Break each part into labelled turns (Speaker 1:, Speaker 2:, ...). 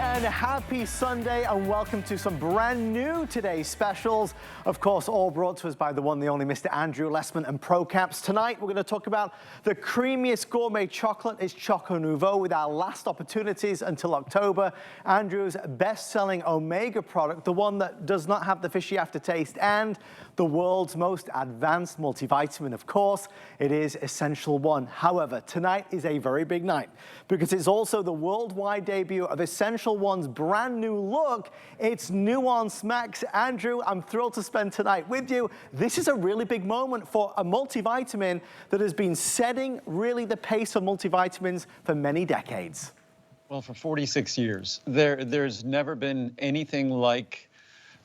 Speaker 1: And happy Sunday and welcome to some brand new today's specials. Of course, all brought to us by the one, the only Mr. Andrew Lessman and ProCaps. Tonight, we're going to talk about the creamiest gourmet chocolate. It's Choco Nouveau with our last opportunities until October. Andrew's best-selling Omega product, the one that does not have the fishy aftertaste, and the world's most advanced multivitamin. Of course, it is Essential One. However, tonight is a very big night because it's also the worldwide debut of Essential One's brand new look. It's Nuance Max. Andrew, I'm thrilled to spend tonight with you. This is a really big moment for a multivitamin that has been setting really the pace of multivitamins for many decades.
Speaker 2: Well, for 46 years, there's never been anything like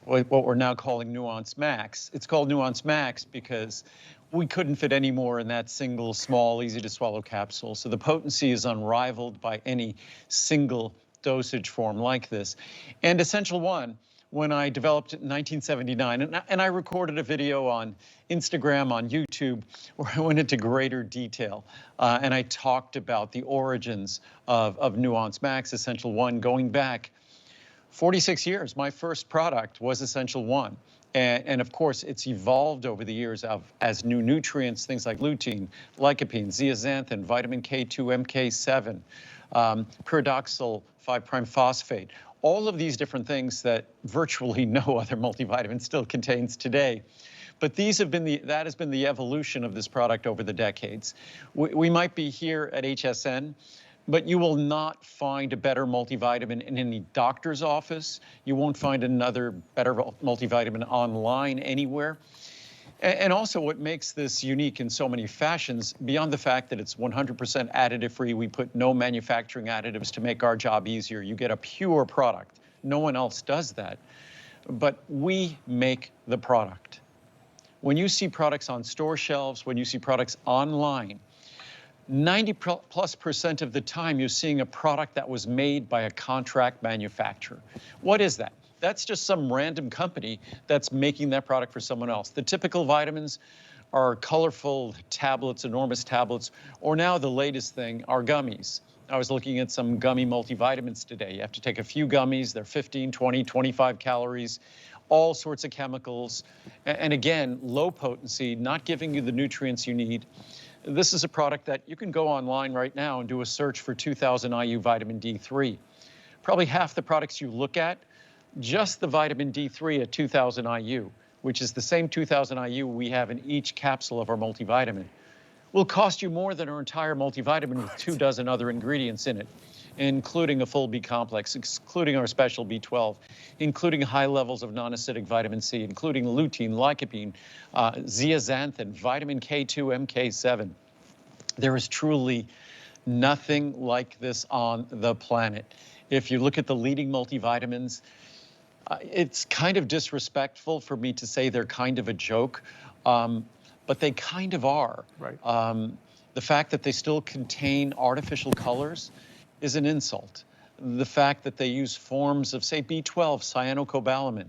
Speaker 2: what we're now calling Nuance Max. It's called Nuance Max because we couldn't fit any more in that single, small, easy-to-swallow capsule. So the potency is unrivaled by any single dosage form like this. And Essential One, when I developed it in 1979, and I recorded a video on Instagram, on YouTube, where I went into greater detail. And I talked about the origins of Nuance Max, Essential One, going back 46 years. My first product was Essential One. And of course, it's evolved over the years as new nutrients, things like lutein, lycopene, zeaxanthin, vitamin K2, MK7, pyridoxal 5'-phosphate, all of these different things that virtually no other multivitamin still contains today. But these have been that has been the evolution of this product over the decades. We might be here at HSN, but you will not find a better multivitamin in any doctor's office. You won't find another better multivitamin online anywhere. And also what makes this unique in so many fashions, beyond the fact that it's 100% additive-free, we put no manufacturing additives to make our job easier. You get a pure product. No one else does that. But we make the product. When you see products on store shelves, when you see products online, 90+% of the time, you're seeing a product that was made by a contract manufacturer. What is that? That's just some random company that's making that product for someone else. The typical vitamins are colorful tablets, enormous tablets, or now the latest thing are gummies. I was looking at some gummy multivitamins today. You have to take a few gummies. They're 15, 20, 25 calories, all sorts of chemicals. And again, low potency, not giving you the nutrients you need. This is a product that you can go online right now and do a search for 2000 IU vitamin D3. Probably half the products you look at, just the vitamin D3 at 2000 IU, which is the same 2000 IU we have in each capsule of our multivitamin, will cost you more than our entire multivitamin with 2 dozen other ingredients in it, including a full B complex, including our special B12, including high levels of non-acidic vitamin C, including lutein, lycopene, zeaxanthin, vitamin K2, MK7. There is truly nothing like this on the planet. If you look at the leading multivitamins, it's kind of disrespectful for me to say they're kind of a joke, but they kind of are.
Speaker 1: Right.
Speaker 2: The fact that they still contain artificial colors is an insult. The fact that they use forms of, say, B12, cyanocobalamin,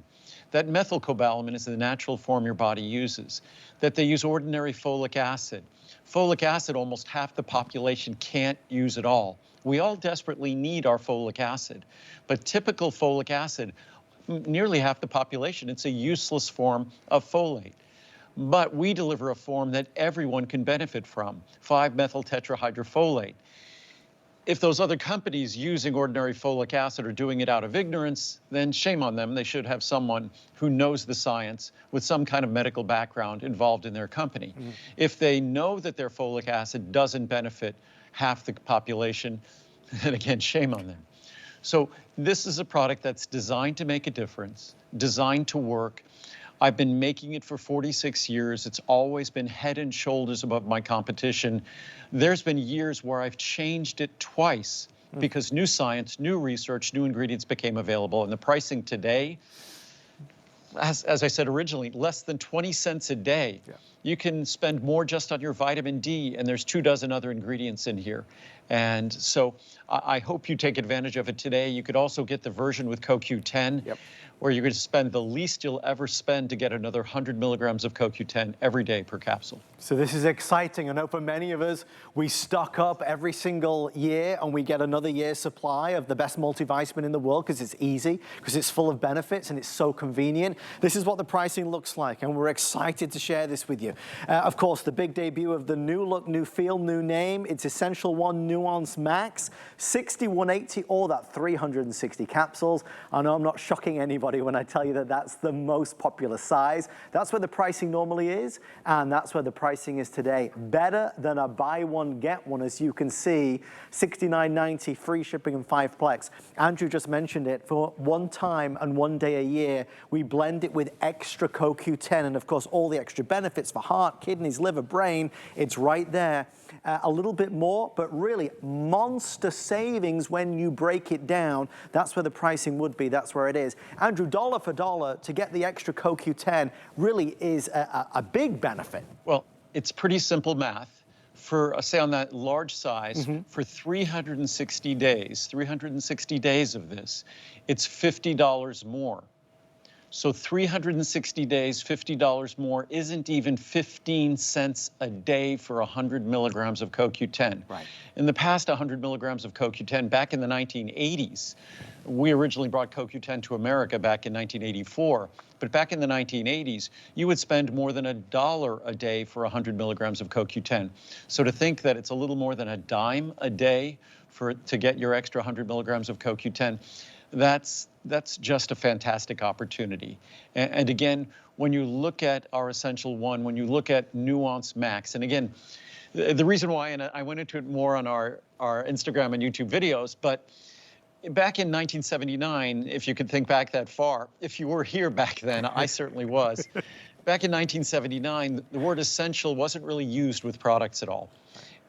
Speaker 2: that methylcobalamin is the natural form your body uses, that they use ordinary folic acid. Folic acid, almost half the population can't use at all. We all desperately need our folic acid, but typical folic acid, nearly half the population, it's a useless form of folate. But we deliver a form that everyone can benefit from, 5-methyltetrahydrofolate. If those other companies using ordinary folic acid are doing it out of ignorance, then shame on them. They should have someone who knows the science with some kind of medical background involved in their company. If they know that their folic acid doesn't benefit half the population, then again, shame on them. So this is a product that's designed to make a difference, designed to work. I've been making it for 46 years. It's always been head and shoulders above my competition. There's been years where I've changed it twice because new science, new research, new ingredients became available. And the pricing today, as I said originally, less than 20 cents a day.
Speaker 1: Yeah.
Speaker 2: you can spend more just on your vitamin D, and there's 24 other ingredients in here. And so I hope you take advantage of it today. You could also get the version with CoQ10, where you're going to spend the least you'll ever spend to get another 100 milligrams of CoQ10 every day per capsule.
Speaker 1: So this is exciting. I know for many of us, we stock up every single year and we get another year's supply of the best multivitamin in the world because it's easy, because it's full of benefits and it's so convenient. This is what the pricing looks like, and we're excited to share this with you. Of course, the big debut of the new look, new feel, new name. It's Essential One Nuance Max, 6180, or that 360 capsules. I know I'm not shocking anybody when I tell you that that's the most popular size. That's where the pricing normally is, and that's where the pricing is today. Better than a buy one, get one, as you can see, $69.90, free shipping and 5-plex. Andrew just mentioned it. For one time and 1 day a year, we blend it with extra CoQ10, and of course, all the extra benefits for heart, kidneys, liver, brain. It's right there. A little bit more, but really monster savings when you break it down. That's where the pricing would be. That's where it is. Andrew, dollar for dollar, to get the extra CoQ10 really is a big benefit.
Speaker 2: Well, it's pretty simple math. For, say, on that large size, for 360 days of this, it's $50 more. So 360 days, $50 more isn't even 15 cents a day for 100 milligrams of CoQ10.
Speaker 1: Right.
Speaker 2: In the past, 100 milligrams of CoQ10, back in the 1980s, we originally brought CoQ10 to America back in 1984. But back in the 1980s, you would spend more than $1 a day for 100 milligrams of CoQ10. So to think that it's a little more than a dime a day to get your extra 100 milligrams of CoQ10, that's just a fantastic opportunity. And again, when you look at our Essential One, when you look at Nuance Max, and again, the reason why, and I went into it more on our Instagram and YouTube videos, but back in 1979, if you could think back that far, if you were here back then, I certainly was. Back in 1979, the word essential wasn't really used with products at all.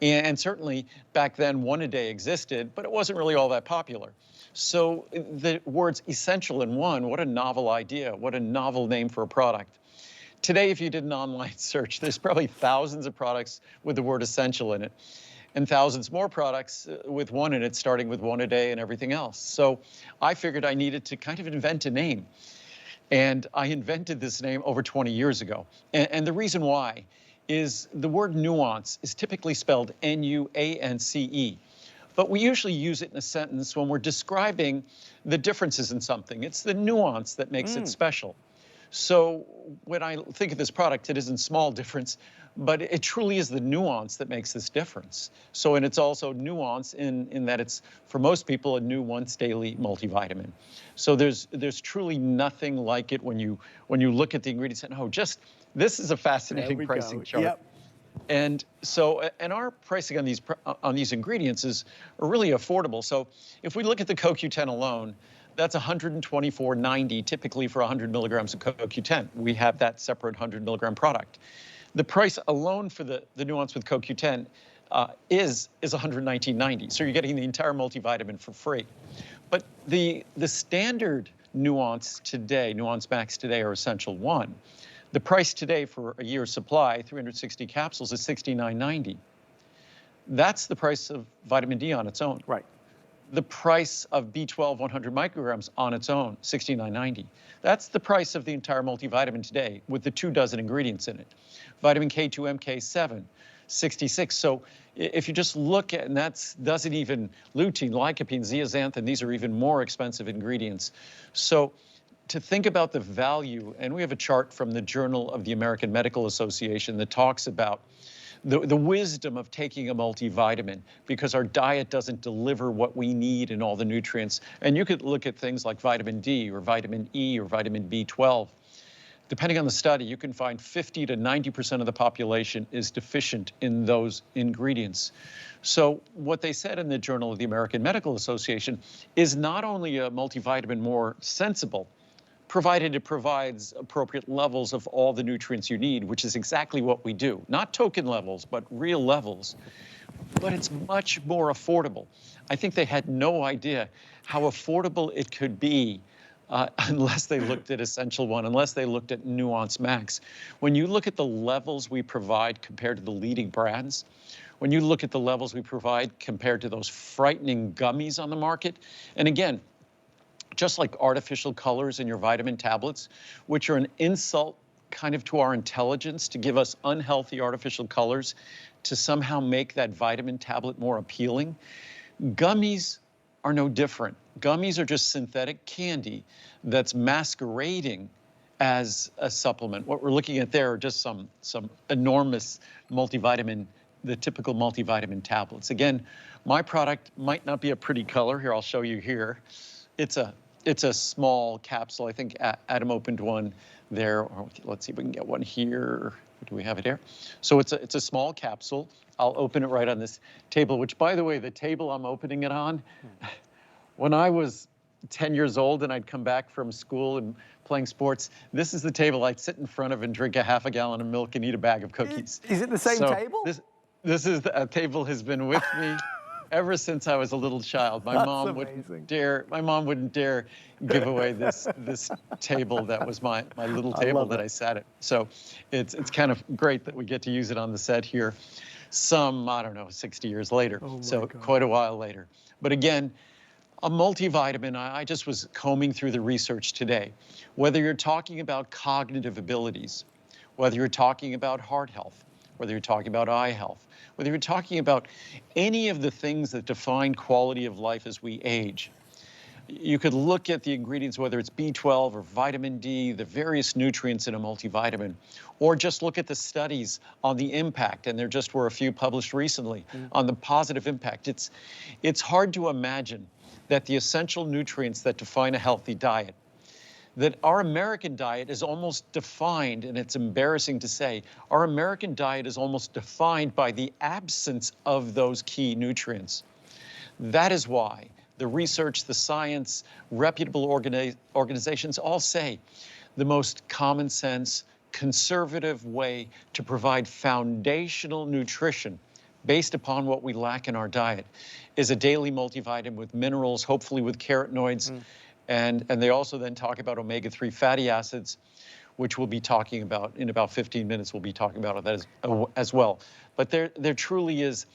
Speaker 2: And certainly back then, one a day existed, but it wasn't really all that popular. So the words essential in one, what a novel idea, what a novel name for a product. Today, if you did an online search, there's probably thousands of products with the word essential in it, and thousands more products with one in it, starting with one a day and everything else. So I figured I needed to kind of invent a name. And I invented this name over 20 years ago. And the reason why is the word nuance is typically spelled N-U-A-N-C-E. But we usually use it in a sentence when we're describing the differences in something. It's the nuance that makes it special. So when I think of this product, it isn't small difference, but it truly is the nuance that makes this difference. So, and it's also nuance in that it's, for most people, a new once daily multivitamin. So there's truly nothing like it when you look at the ingredients and, oh, just, this is a fascinating pricing chart.
Speaker 1: Yep.
Speaker 2: And so, and our pricing on these ingredients are really affordable. So if we look at the CoQ10 alone, that's $124.90 typically for 100 milligrams of CoQ10. We have that separate 100 milligram product. The price alone for the Nuance with CoQ10 is $119.90. So you're getting the entire multivitamin for free. But the standard Nuance today, Nuance Max today, or Essential One, the price today for a year's supply, 360 capsules, is $69.90. That's the price of vitamin D on its own.
Speaker 1: Right.
Speaker 2: The price of B12 100 micrograms on its own, $69.90. That's the price of the entire multivitamin today with the 24 ingredients in it. Vitamin K2, MK7, $66. So if you just look at, and that doesn't even, lutein, lycopene, zeaxanthin, these are even more expensive ingredients. So to think about the value, and we have a chart from the Journal of the American Medical Association that talks about the wisdom of taking a multivitamin, because our diet doesn't deliver what we need in all the nutrients. And you could look at things like vitamin D or vitamin E or vitamin B12. Depending on the study, you can find 50 to 90% of the population is deficient in those ingredients. So what they said in the Journal of the American Medical Association is not only a multivitamin more sensible, provided it provides appropriate levels of all the nutrients you need, which is exactly what we do. Not token levels, but real levels. But it's much more affordable. I think they had no idea how affordable it could be unless they looked at Essential One, unless they looked at Nuance Max. When you look at the levels we provide compared to the leading brands, when you look at the levels we provide compared to those frightening gummies on the market, and again, just like artificial colors in your vitamin tablets, which are an insult kind of to our intelligence to give us unhealthy artificial colors to somehow make that vitamin tablet more appealing, gummies are no different. Gummies are just synthetic candy that's masquerading as a supplement. What we're looking at there are just some enormous multivitamin, the typical multivitamin tablets. Again, my product might not be a pretty color. Here, I'll show you here. It's a small capsule. I think Adam opened one there. Or let's see if we can get one here. Do we have it here? So it's a small capsule. I'll open it right on this table, which, by the way, the table I'm opening it on, when I was 10 years old and I'd come back from school and playing sports, this is the table I'd sit in front of and drink a half a gallon of milk and eat a bag of cookies.
Speaker 1: Is it the same table?
Speaker 2: This is a table has been with me ever since I was a little child. My mom wouldn't dare give away this table that was my little table that I sat at. So it's kind of great that we get to use it on the set here. I don't know, 60 years later. So quite a while later. But again, a multivitamin, I just was combing through the research today. Whether you're talking about cognitive abilities, whether you're talking about heart health, whether you're talking about eye health, whether you're talking about any of the things that define quality of life as we age, you could look at the ingredients, whether it's B12 or vitamin D, the various nutrients in a multivitamin, or just look at the studies on the impact, and there just were a few published recently on the positive impact. It's hard to imagine that the essential nutrients that define a healthy diet, that our American diet is almost defined, and it's embarrassing to say, our American diet is almost defined by the absence of those key nutrients. That is why the research, the science, reputable organizations all say the most common sense, conservative way to provide foundational nutrition based upon what we lack in our diet is a daily multivitamin with minerals, hopefully with carotenoids. And they also then talk about omega-3 fatty acids, which we'll be talking about in about 15 minutes. We'll be talking about that as well. But there truly is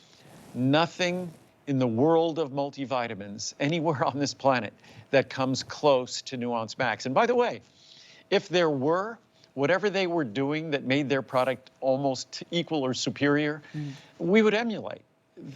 Speaker 2: nothing in the world of multivitamins anywhere on this planet that comes close to Nuance Max. And by the way, if there were, whatever they were doing that made their product almost equal or superior, we would emulate.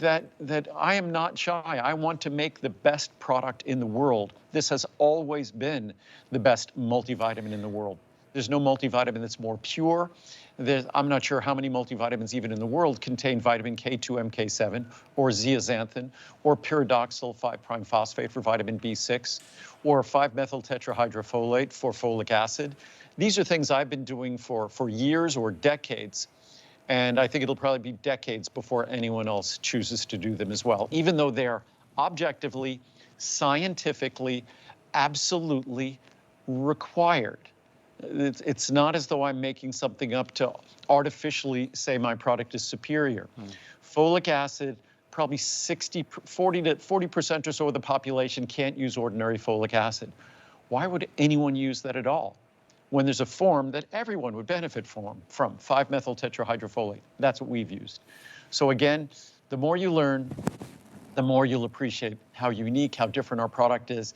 Speaker 2: That I am not shy. I want to make the best product in the world. This has always been the best multivitamin in the world. There's no multivitamin that's more pure. I'm not sure how many multivitamins even in the world contain vitamin K2, MK7, or zeaxanthin, or pyridoxal 5' phosphate for vitamin B6, or 5-methyl tetrahydrofolate for folic acid. These are things I've been doing for years or decades. And I think it'll probably be decades before anyone else chooses to do them as well, even though they're objectively, scientifically, absolutely required. It's not as though I'm making something up to artificially say my product is superior. Folic acid, probably 40% or so of the population can't use ordinary folic acid. Why would anyone use that at all when there's a form that everyone would benefit from 5-methyl tetrahydrofolate? That's what we've used. So again, the more you learn, the more you'll appreciate how unique, how different our product is,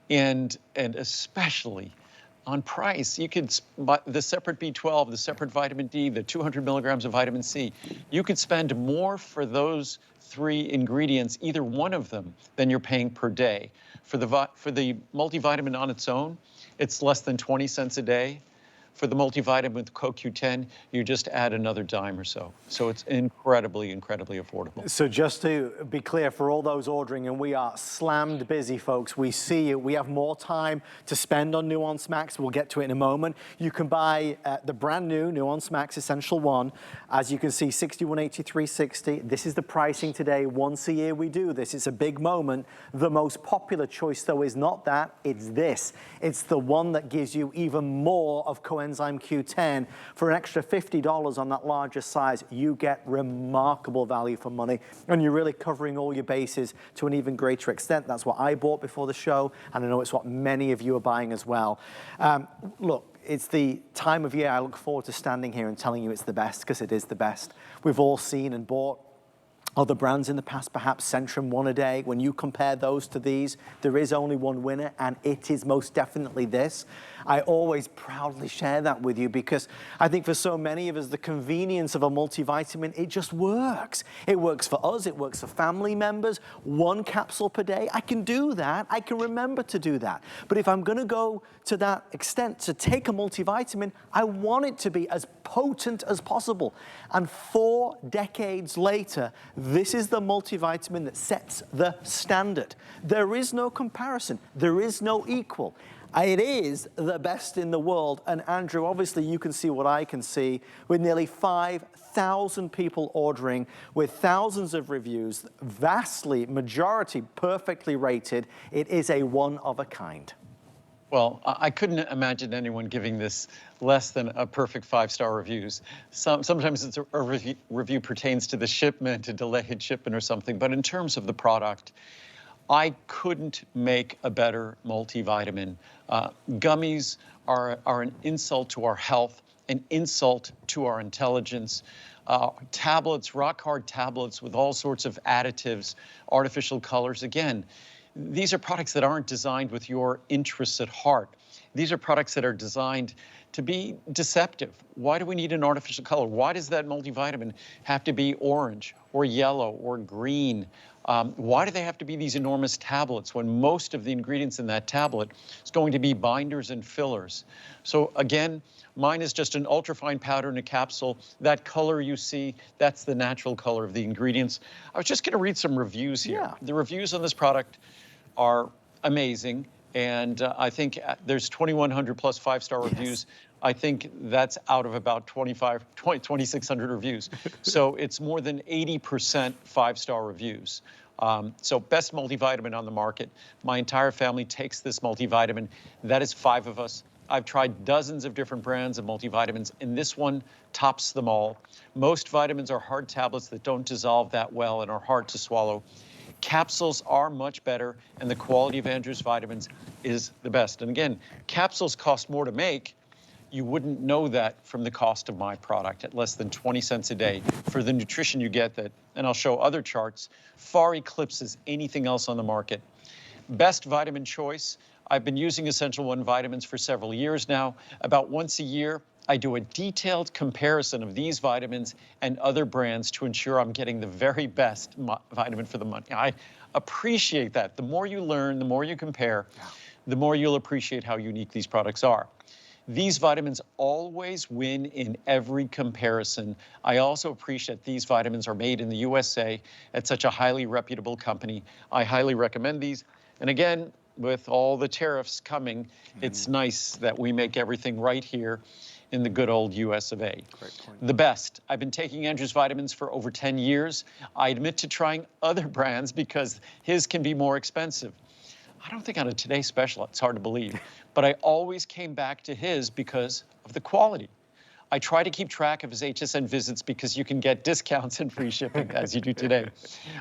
Speaker 2: and especially on price. You could buy the separate B12, the separate vitamin D, the 200 milligrams of vitamin C. You could spend more for those 3 ingredients, either one of them, than you're paying per day. For the multivitamin on its own, it's less than 20 cents a day. For the multivitamin with CoQ10, you just add another dime or so. So it's incredibly, incredibly affordable.
Speaker 1: So just to be clear, for all those ordering, and we are slammed busy, folks, we see you. We have more time to spend on Nuance Max. We'll get to it in a moment. You can buy the brand new Nuance Max Essential One. As you can see, $61.83.60. This is the pricing today. Once a year we do this. It's a big moment. The most popular choice, though, is not that. It's this. It's the one that gives you even more of coenzyme coenzyme Q10 for an extra $50 on that larger size. You get remarkable value for money, and you're really covering all your bases to an even greater extent. That's what I bought before the show, and I know it's what many of you are buying as well. Look, it's the time of year I look forward to standing here and telling you it's the best, because it is the best. We've all seen and bought other brands in the past, perhaps Centrum One A Day. When you compare those to these, there is only one winner, and it is most definitely this. I always proudly share that with you, because I think for so many of us, the convenience of a multivitamin, it just works. It works for us, it works for family members. 1 capsule per day, I can do that. I can remember to do that. But if I'm gonna go to that extent to take a multivitamin, I want it to be as potent as possible. And 4 decades later, this is the multivitamin that sets the standard. There is no comparison. There is no equal. It is the best in the world. And Andrew, obviously you can see what I can see, with nearly 5,000 people ordering, with thousands of reviews, vastly, majority perfectly rated. It is a one of a kind.
Speaker 2: Well, I couldn't imagine anyone giving this less than a perfect 5-star reviews. Sometimes it's a review pertains to the shipment, a delayed shipment or something, but in terms of the product, I couldn't make a better multivitamin. Gummies are an insult to our health, an insult to our intelligence. Tablets, rock-hard tablets with all sorts of additives, artificial colors. Again, these are products that aren't designed with your interests at heart. These are products that are designed to be deceptive. Why do we need an artificial color? Why does that multivitamin have to be orange or yellow or green? Why do they have to be these enormous tablets when most of the ingredients in that tablet is going to be binders and fillers? So again, mine is just an ultrafine powder in a capsule. That color you see, that's the natural color of the ingredients. I was just gonna read some reviews here.
Speaker 1: Yeah.
Speaker 2: The reviews on this product are amazing. And I think there's 2,100 plus 5-star reviews. I think that's out of about 2,600 reviews. So it's more than 80% 5-star reviews. So best multivitamin on the market. My entire family takes this multivitamin. That is 5 of us. I've tried dozens of different brands of multivitamins, and this one tops them all. Most vitamins are hard tablets that don't dissolve that well and are hard to swallow. Capsules are much better, and the quality of Andrew's vitamins is the best. And again, capsules cost more to make. You wouldn't know that from the cost of my product at less than 20 cents a day. For the nutrition you get that, and I'll show other charts, far eclipses anything else on the market. Best vitamin choice. I've been using Essential One vitamins for several years now. About once a year, I do a detailed comparison of these vitamins and other brands to ensure I'm getting the very best vitamin for the money. I appreciate that. The more you learn, the more you compare, the more you'll appreciate how unique these products are. These vitamins always win in every comparison. I also appreciate these vitamins are made in the USA at such a highly reputable company. I highly recommend these. And again, with all the tariffs coming, it's nice that we make everything right here in the good old US of A.
Speaker 1: Great point.
Speaker 2: The best. I've been taking Andrew's vitamins for over 10 years. I admit to trying other brands because his can be more expensive. I don't think on a Today Special, it's hard to believe, but I always came back to his because of the quality. I try to keep track of his HSN visits because you can get discounts and free shipping as you do today.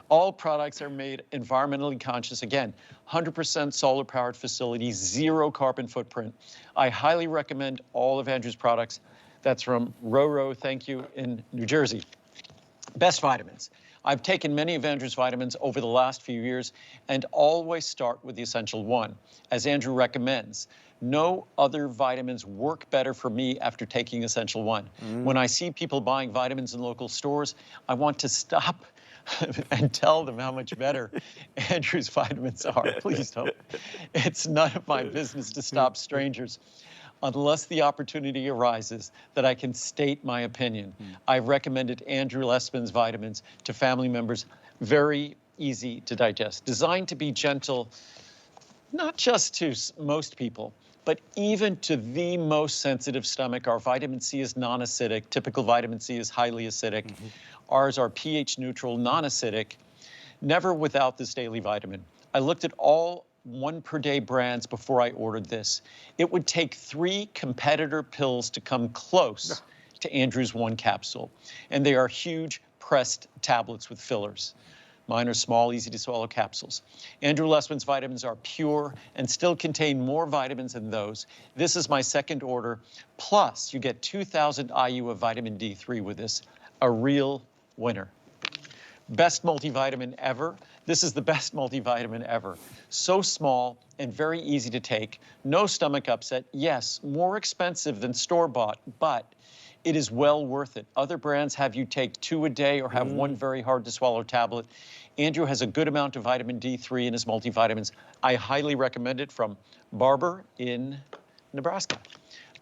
Speaker 2: All products are made environmentally conscious. Again, 100% solar powered facility, 0 carbon footprint. I highly recommend all of Andrew's products. That's from Roro, thank you, in New Jersey. Best vitamins. I've taken many of Andrew's vitamins over the last few years and always start with the Essential One, as Andrew recommends. No other vitamins work better for me after taking Essential One. When I see people buying vitamins in local stores, I want to stop and tell them how much better Andrew's vitamins are. Please don't. It's none of my business to stop strangers unless the opportunity arises that I can state my opinion. I've recommended Andrew Lessman's vitamins to family members. Very easy to digest, designed to be gentle, not just to most people, but even to the most sensitive stomach. Our vitamin C is non-acidic. Typical vitamin C is highly acidic. Ours are pH neutral, non-acidic, never without this daily vitamin. I looked at all one per day brands before I ordered this. It would take 3 competitor pills to come close to Andrew's one capsule. And they are huge pressed tablets with fillers. Mine are small, easy to swallow capsules. Andrew Lessman's vitamins are pure and still contain more vitamins than those. This is my second order. Plus, you get 2,000 IU of vitamin D3 with this. A real winner. Best multivitamin ever. This is the best multivitamin ever. So small and very easy to take. No stomach upset. Yes, more expensive than store-bought, but it is well worth it. Other brands have you take 2 a day or have one very hard to swallow tablet. Andrew has a good amount of vitamin D3 in his multivitamins. I highly recommend it from Barber in Nebraska.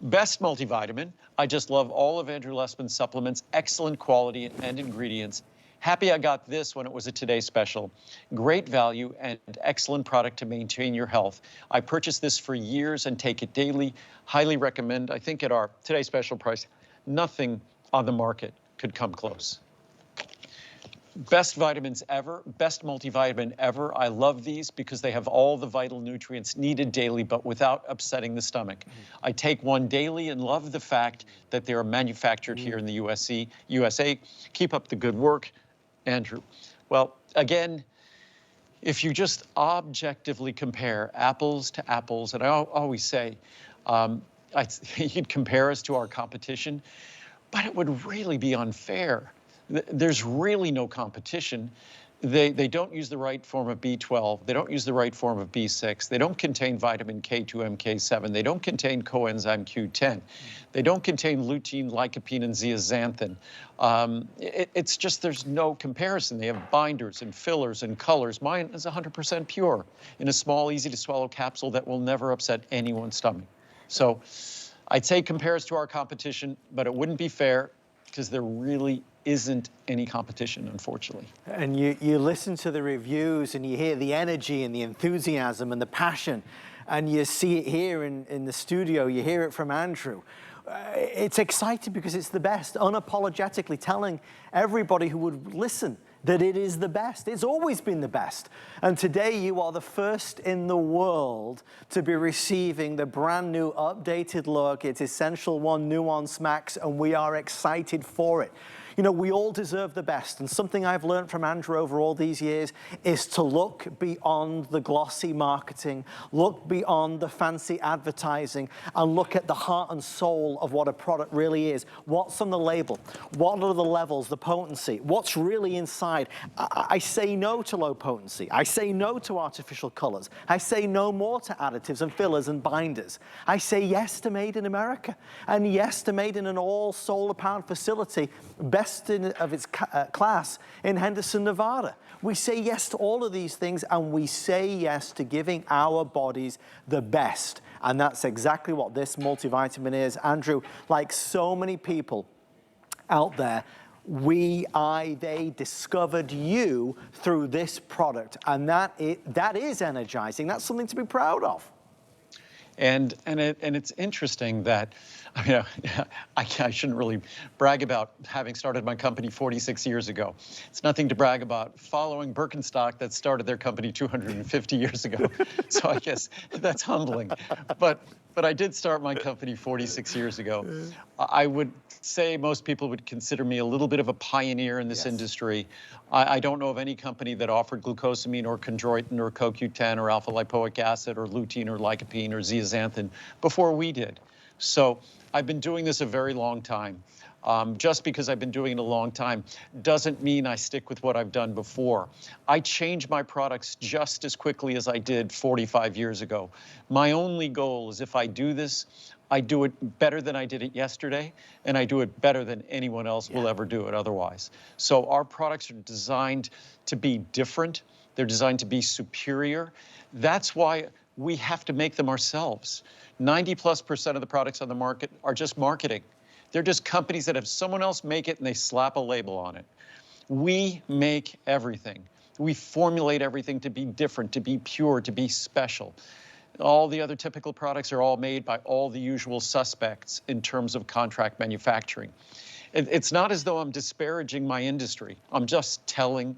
Speaker 2: Best multivitamin. I just love all of Andrew Lessman's supplements. Excellent quality and ingredients. Happy I got this when it was a Today Special. Great value and excellent product to maintain your health. I purchased this for years and take it daily. Highly recommend. I think at our Today Special price, nothing on the market could come close. Best vitamins ever, best multivitamin ever. I love these because they have all the vital nutrients needed daily, but without upsetting the stomach. I take one daily and love the fact that they are manufactured here in the USA. Keep up the good work, Andrew. Well, again, if you just objectively compare apples to apples, and I always say, you'd compare us to our competition, but it would really be unfair. There's really no competition. They don't use the right form of B12. They don't use the right form of B6. They don't contain vitamin K2, MK7. They don't contain coenzyme Q10. They don't contain lutein, lycopene, and zeaxanthin. It's just there's no comparison. They have binders and fillers and colors. Mine is 100% pure in a small, easy-to-swallow capsule that will never upset anyone's stomach. So I'd say compare us to our competition, but it wouldn't be fair because there really isn't any competition, unfortunately.
Speaker 1: And you listen to the reviews and you hear the energy and the enthusiasm and the passion, and you see it here in the studio, you hear it from Andrew. It's exciting because it's the best, unapologetically telling everybody who would listen that it is the best. It's always been the best. And today you are the first in the world to be receiving the brand new updated look. It's Essential One Nuance Max, and we are excited for it. You know, we all deserve the best, and something I've learned from Andrew over all these years is to look beyond the glossy marketing, look beyond the fancy advertising, and look at the heart and soul of what a product really is. What's on the label? What are the levels, the potency? What's really inside? I say no to low potency. I say no to artificial colors. I say no more to additives and fillers and binders. I say yes to Made in America, and yes to made in an all solar powered facility, best of its class in Henderson, Nevada. We say yes to all of these things, and we say yes to giving our bodies the best. And that's exactly what this multivitamin is. Andrew, like so many people out there, they discovered you through this product, and that is energizing. That's something to be proud of.
Speaker 2: And it's interesting that, you know, I shouldn't really brag about having started my company 46 years ago. It's nothing to brag about following Birkenstock that started their company 250 years ago. So I guess that's humbling. But I did start my company 46 years ago. I would say most people would consider me a little bit of a pioneer in this industry. I don't know of any company that offered glucosamine or chondroitin or CoQ10 or alpha lipoic acid or lutein or lycopene or zeaxanthin before we did. So I've been doing this a very long time. Just because I've been doing it a long time doesn't mean I stick with what I've done before. I change my products just as quickly as I did 45 years ago. My only goal is if I do this, I do it better than I did it yesterday, and I do it better than anyone else will ever do it otherwise. So our products are designed to be different. They're designed to be superior. That's why we have to make them ourselves. 90+% of the products on the market are just marketing. They're just companies that have someone else make it and they slap a label on it. We make everything. We formulate everything to be different, to be pure, to be special. All the other typical products are all made by all the usual suspects in terms of contract manufacturing. It's not as though I'm disparaging my industry. I'm just telling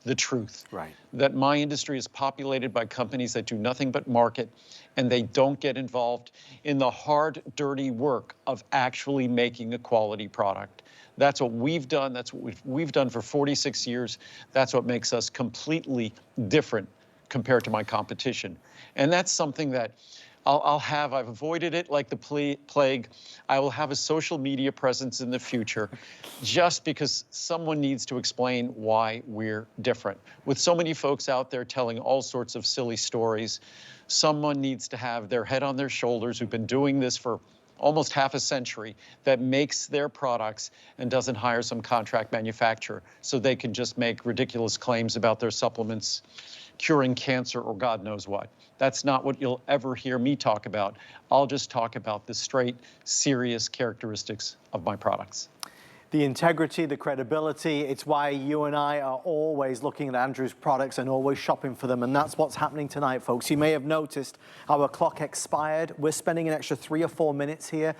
Speaker 2: the truth.
Speaker 1: Right.
Speaker 2: That my industry is populated by companies that do nothing but market, and they don't get involved in the hard, dirty work of actually making a quality product. That's what we've done. That's what we've done for 46 years. That's what makes us completely different compared to my competition. And that's something that I've avoided it like the plague. I will have a social media presence in the future just because someone needs to explain why we're different. With so many folks out there telling all sorts of silly stories, someone needs to have their head on their shoulders who've been doing this for almost half a century, that makes their products and doesn't hire some contract manufacturer so they can just make ridiculous claims about their supplements curing cancer or God knows what. That's not what you'll ever hear me talk about. I'll just talk about the straight, serious characteristics of my products.
Speaker 1: The integrity, the credibility, it's why you and I are always looking at Andrew's products and always shopping for them, and that's what's happening tonight, folks. You may have noticed our clock expired. We're spending an extra 3 or 4 minutes here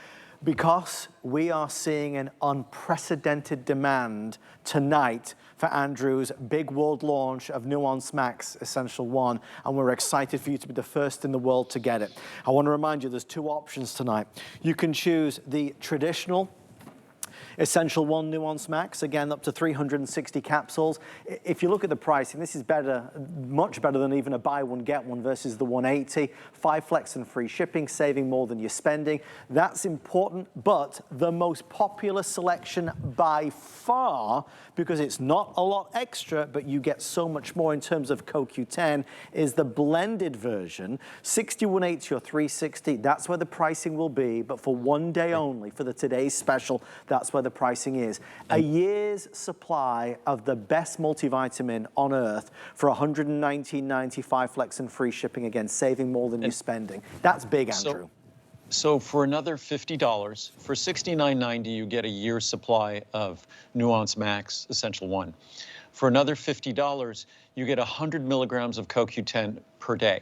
Speaker 1: because we are seeing an unprecedented demand tonight for Andrew's big world launch of Nuance Max Essential One, and we're excited for you to be the first in the world to get it. I want to remind you there's 2 options tonight. You can choose the traditional Essential One Nuance Max, again, up to 360 capsules. If you look at the pricing, this is better, much better than even a buy one, get one versus the 180. 5 flex and free shipping, saving more than you're spending. That's important, but the most popular selection by far, because it's not a lot extra, but you get so much more in terms of CoQ10, is the blended version, 6180 or 360. That's where the pricing will be, but for one day only, for the today's special, that's where the pricing is. A year's supply of the best multivitamin on earth for $119.95 flex and free shipping, again, saving more than you're spending. That's big, Andrew.
Speaker 2: So for another $50, for $69.90, you get a year's supply of Nuance Max Essential One. For another $50, you get 100 milligrams of CoQ10 per day.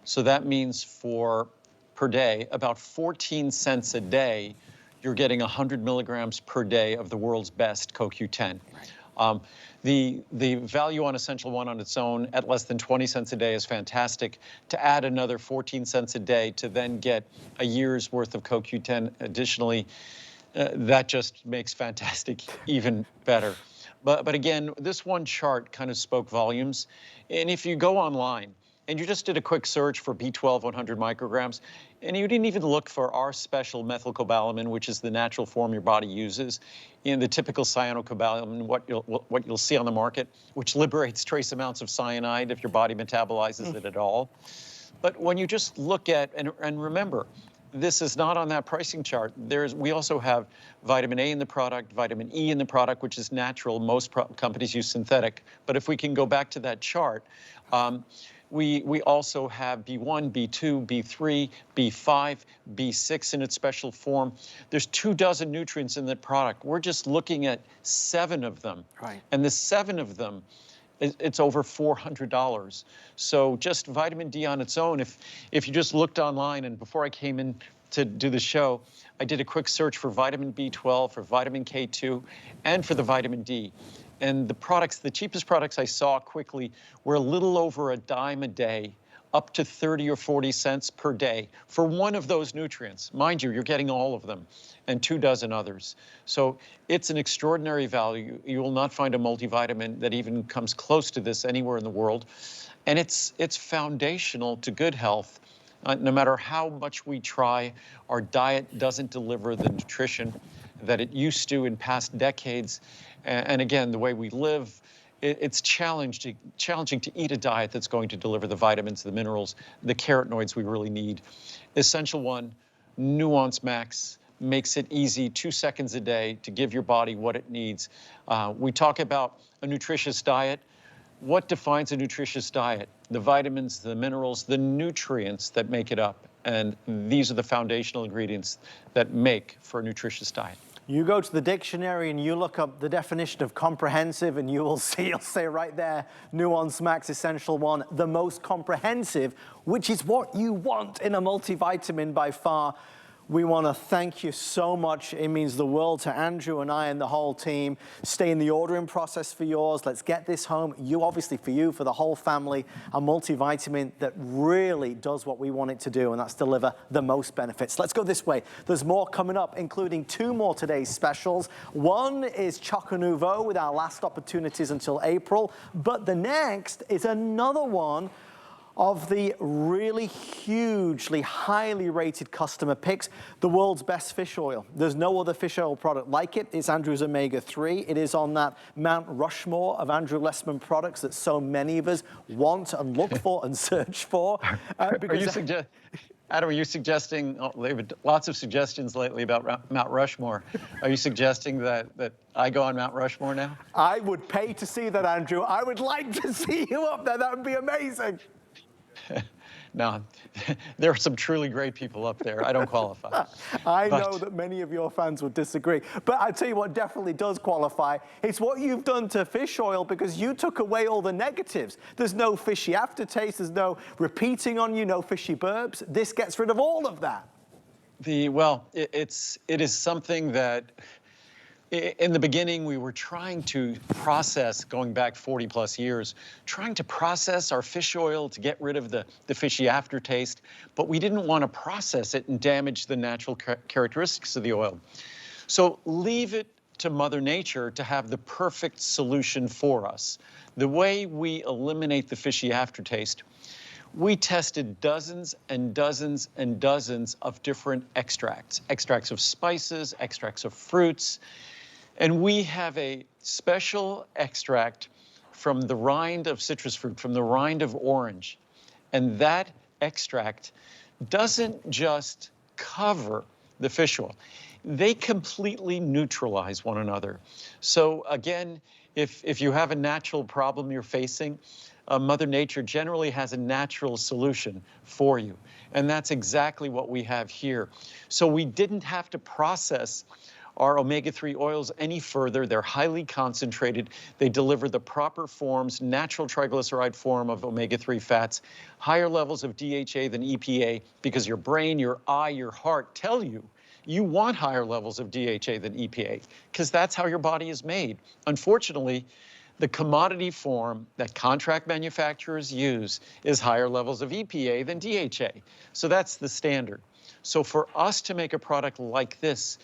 Speaker 2: So that means for per day, about 14 cents a day, you're getting 100 milligrams per day of the world's best CoQ10. Right. The value on Essential One on its own at less than 20 cents a day is fantastic. To add another 14 cents a day to then get a year's worth of CoQ10 additionally, that just makes fantastic even better. But again, this one chart kind of spoke volumes. And if you go online, and you just did a quick search for B12 100 micrograms, and you didn't even look for our special methylcobalamin, which is the natural form your body uses, in the typical cyanocobalamin, what you'll see on the market, which liberates trace amounts of cyanide if your body metabolizes it at all. But when you just look at, and remember, this is not on that pricing chart. We also have vitamin A in the product, vitamin E in the product, which is natural. Most companies use synthetic. But if we can go back to that chart, we also have B1, B2, B3, B5, B6 in its special form. There's 24 nutrients in the product. We're just looking at 7 of them.
Speaker 1: Right.
Speaker 2: And the 7 of them, it's over $400. So just vitamin D on its own, if you just looked online, and before I came in to do the show, I did a quick search for vitamin B12, for vitamin K2, and for the vitamin D. And the cheapest products I saw quickly were a little over a dime a day, up to 30 or 40 cents per day for one of those nutrients. Mind you, you're getting all of them, and 24 others. So it's an extraordinary value. You will not find a multivitamin that even comes close to this anywhere in the world. And it's foundational to good health. No matter how much we try, our diet doesn't deliver the nutrition that it used to in past decades. And again, the way we live, it's challenging to eat a diet that's going to deliver the vitamins, the minerals, the carotenoids we really need. Essential One, Nuance Max, makes it easy, 2 seconds a day, to give your body what it needs. We talk about a nutritious diet. What defines a nutritious diet? The vitamins, the minerals, the nutrients that make it up. And these are the foundational ingredients that make for a nutritious diet.
Speaker 1: You go to the dictionary and you look up the definition of comprehensive, and you will see, it'll say right there, Nuance Max Essential One, the most comprehensive, which is what you want in a multivitamin by far. We want to thank you so much. It means the world to Andrew and I and the whole team. Stay in the ordering process for yours. Let's get this home. You, obviously, for you, for the whole family, a multivitamin that really does what we want it to do, and that's deliver the most benefits. Let's go this way. There's more coming up, including 2 more today's specials. One is Choco Nouveau with our last opportunities until April, but the next is another one of the really hugely highly rated customer picks, the world's best fish oil. There's no other fish oil product like it. It's Andrew's omega-3. It is on that Mount Rushmore of Andrew Lessman products that so many of us want and look for and search for.
Speaker 2: Adam, are you suggesting, there have been lots of suggestions lately about Mount Rushmore. Are you suggesting that I go on Mount Rushmore now?
Speaker 1: I would pay to see that, Andrew. I would like to see you up there. That would be amazing.
Speaker 2: No, there are some truly great people up there. I don't qualify.
Speaker 1: I know that many of your fans would disagree. But I tell you what definitely does qualify. It's what you've done to fish oil, because you took away all the negatives. There's no fishy aftertaste. There's no repeating on you, no fishy burps. This gets rid of all of that.
Speaker 2: It is something that in the beginning, we were trying to process, going back 40 plus years, trying to process our fish oil to get rid of the fishy aftertaste, but we didn't want to process it and damage the natural characteristics of the oil. So leave it to Mother Nature to have the perfect solution for us. The way we eliminate the fishy aftertaste, we tested dozens and dozens and dozens of different extracts of spices, extracts of fruits. And we have a special extract from the rind of citrus fruit, from the rind of orange. And that extract doesn't just cover the fish oil. They completely neutralize one another. So again, if you have a natural problem you're facing, Mother Nature generally has a natural solution for you. And that's exactly what we have here. So we didn't have to process our omega-3 oils any further. They're highly concentrated. They deliver the proper forms, natural triglyceride form of omega-3 fats, higher levels of DHA than EPA, because your brain, your eye, your heart tell you want higher levels of DHA than EPA, because that's how your body is made. Unfortunately, the commodity form that contract manufacturers use is higher levels of EPA than DHA. So that's the standard. So for us to make a product like this,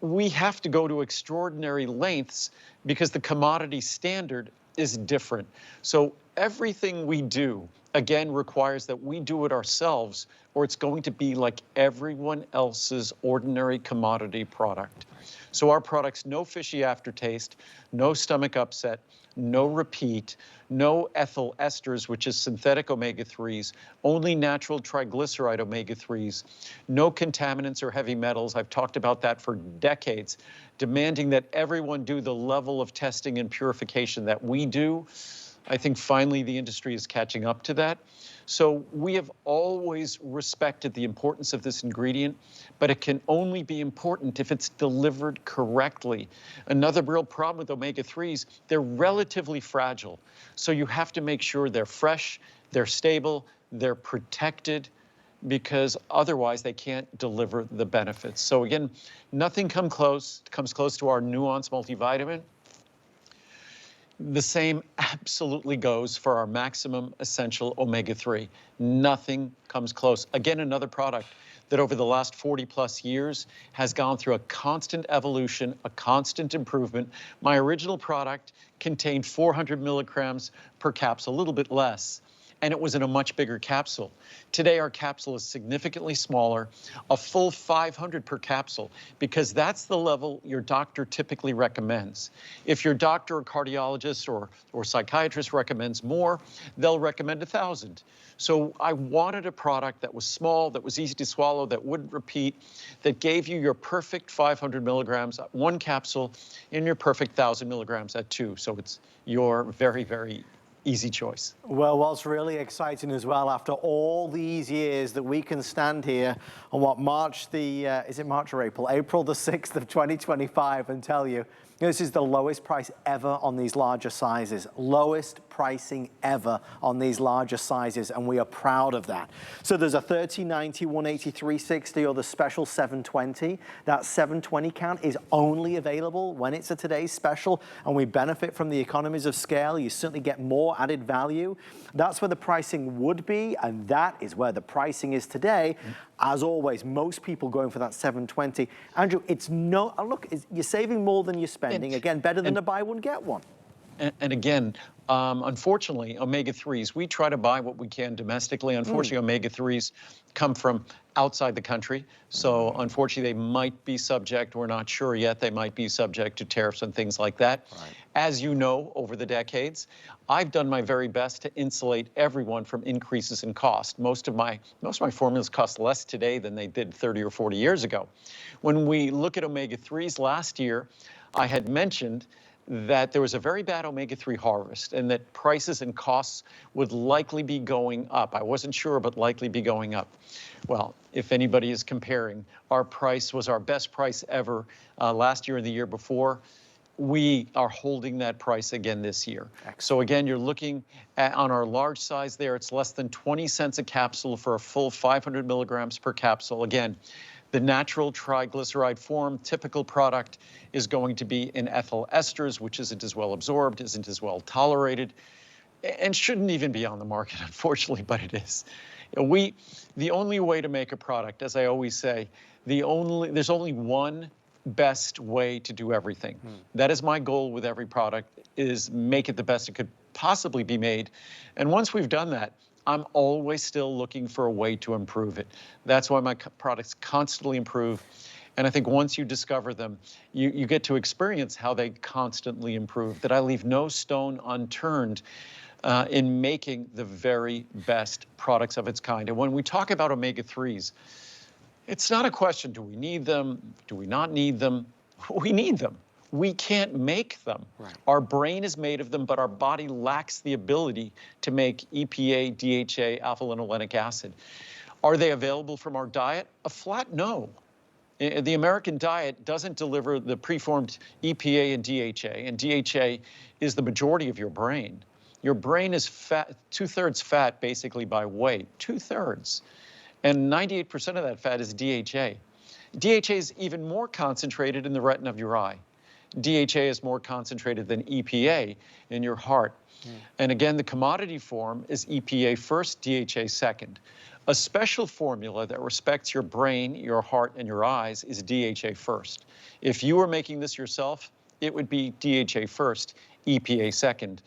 Speaker 2: we have to go to extraordinary lengths because the commodity standard is different. So everything we do, again, requires that we do it ourselves, or it's going to be like everyone else's ordinary commodity product. So our products, no fishy aftertaste, no stomach upset, no repeat, no ethyl esters, which is synthetic omega-3s, only natural triglyceride omega-3s, no contaminants or heavy metals. I've talked about that for decades, demanding that everyone do the level of testing and purification that we do. I think finally the industry is catching up to that. So we have always respected the importance of this ingredient, but it can only be important if it's delivered correctly. Another real problem with omega-3s, they're relatively fragile. So you have to make sure they're fresh, they're stable, they're protected, because otherwise they can't deliver the benefits. So again, nothing comes close to our Nuance multivitamin. The same absolutely goes for our maximum essential omega-3. Nothing comes close. Again, another product that over the last 40 plus years has gone through a constant evolution, a constant improvement. My original product contained 400 milligrams per capsule, a little bit less, and it was in a much bigger capsule. Today, our capsule is significantly smaller, a full 500 per capsule, because that's the level your doctor typically recommends. If your doctor or cardiologist or psychiatrist recommends more, they'll recommend 1,000. So I wanted a product that was small, that was easy to swallow, that wouldn't repeat, that gave you your perfect 500 milligrams at 1 capsule and your perfect 1,000 milligrams at 2. So it's your very, very easy choice.
Speaker 1: Well, what's really exciting as well, after all these years, that we can stand here on what, is it March or April? April the 6th of 2025 and tell you This is the lowest price ever on these larger sizes. Lowest pricing ever on these larger sizes, and we are proud of that. So there's a 3090, 180, 360, or the special 720. That 720 count is only available when it's a today's special, and we benefit from the economies of scale. You certainly get more added value. That's where the pricing would be, and that is where the pricing is today. As always, most people going for that 720. Andrew, it's no, look, you're saving more than you're spending. Again, better than a buy one, get one.
Speaker 2: And again, unfortunately, omega-3s, we try to buy what we can domestically. Unfortunately, omega-3s come from outside the country. So unfortunately, they might be subject, we're not sure yet, they might be subject to tariffs and things like that. Right. As you know, over the decades, I've done my very best to insulate everyone from increases in cost. Most of my formulas cost less today than they did 30 or 40 years ago. When we look at omega-3s last year, I had mentioned that there was a very bad omega-3 harvest and that prices and costs would likely be going up. I wasn't sure, but likely be going up. Well, if anybody is comparing, our price was our best price ever last year and the year before. We are holding that price again this year. Excellent. So again, you're looking at, on our large size there, it's less than 20 cents a capsule for a full 500 milligrams per capsule. Again, the natural triglyceride form, typical product, is going to be in ethyl esters, which isn't as well absorbed, isn't as well tolerated, and shouldn't even be on the market, unfortunately, but it is. The only way to make a product, as I always say, there's only one best way to do everything. That is my goal with every product, is make it the best it could possibly be made. And once we've done that, I'm always still looking for a way to improve it. That's why my products constantly improve. And I think once you discover them, you get to experience how they constantly improve, that I leave no stone unturned in making the very best products of its kind. And when we talk about omega-3s, it's not a question, do we need them? Do we not need them? We need them. We can't make them. Right. Our brain is made of them, but our body lacks the ability to make EPA, DHA, alpha-linolenic acid. Are they available from our diet? A flat no. The American diet doesn't deliver the preformed EPA and DHA is the majority of your brain. Your brain is fat, 2/3 fat basically by weight, 2/3. And 98% of that fat is DHA. DHA is even more concentrated in the retina of your eye. DHA is more concentrated than EPA in your heart. And again, the commodity form is EPA first, DHA second. A special formula that respects your brain, your heart, and your eyes is DHA first. If you were making this yourself, it would be DHA first, EPA second.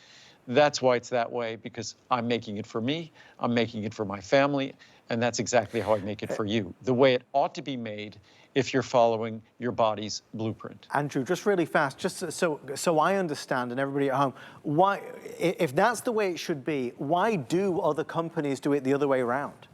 Speaker 2: That's why it's that way, because I'm making it for me, I'm making it for my family, and that's exactly how I make it for you. The way it ought to be made if you're following your body's blueprint.
Speaker 1: Andrew, just really fast, just so I understand and everybody at home, why, if that's the way it should be, why do other companies do it the other way around?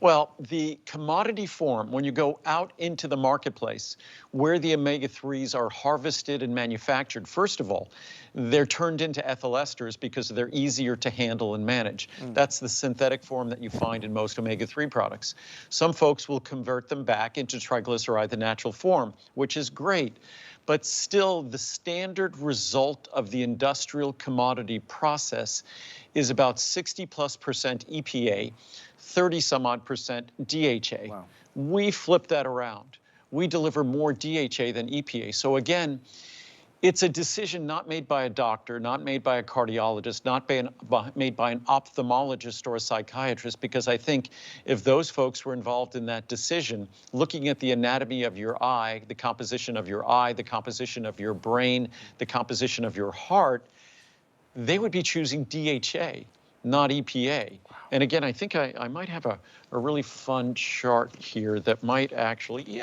Speaker 2: Well, the commodity form, when you go out into the marketplace, where the omega-3s are harvested and manufactured, first of all, they're turned into ethyl esters because they're easier to handle and manage. That's the synthetic form that you find in most omega-3 products. Some folks will convert them back into triglyceride, the natural form, which is great. But still, the standard result of the industrial commodity process is about 60+% EPA, 30-some-odd% DHA. Wow. We flip that around. We deliver more DHA than EPA. So again, it's a decision not made by a doctor, not made by a cardiologist, not made by an ophthalmologist or a psychiatrist, because I think if those folks were involved in that decision, looking at the anatomy of your eye, the composition of your eye, the composition of your brain, the composition of your heart, they would be choosing DHA, not EPA. Wow. And again, I think I might have a really fun chart here that might actually,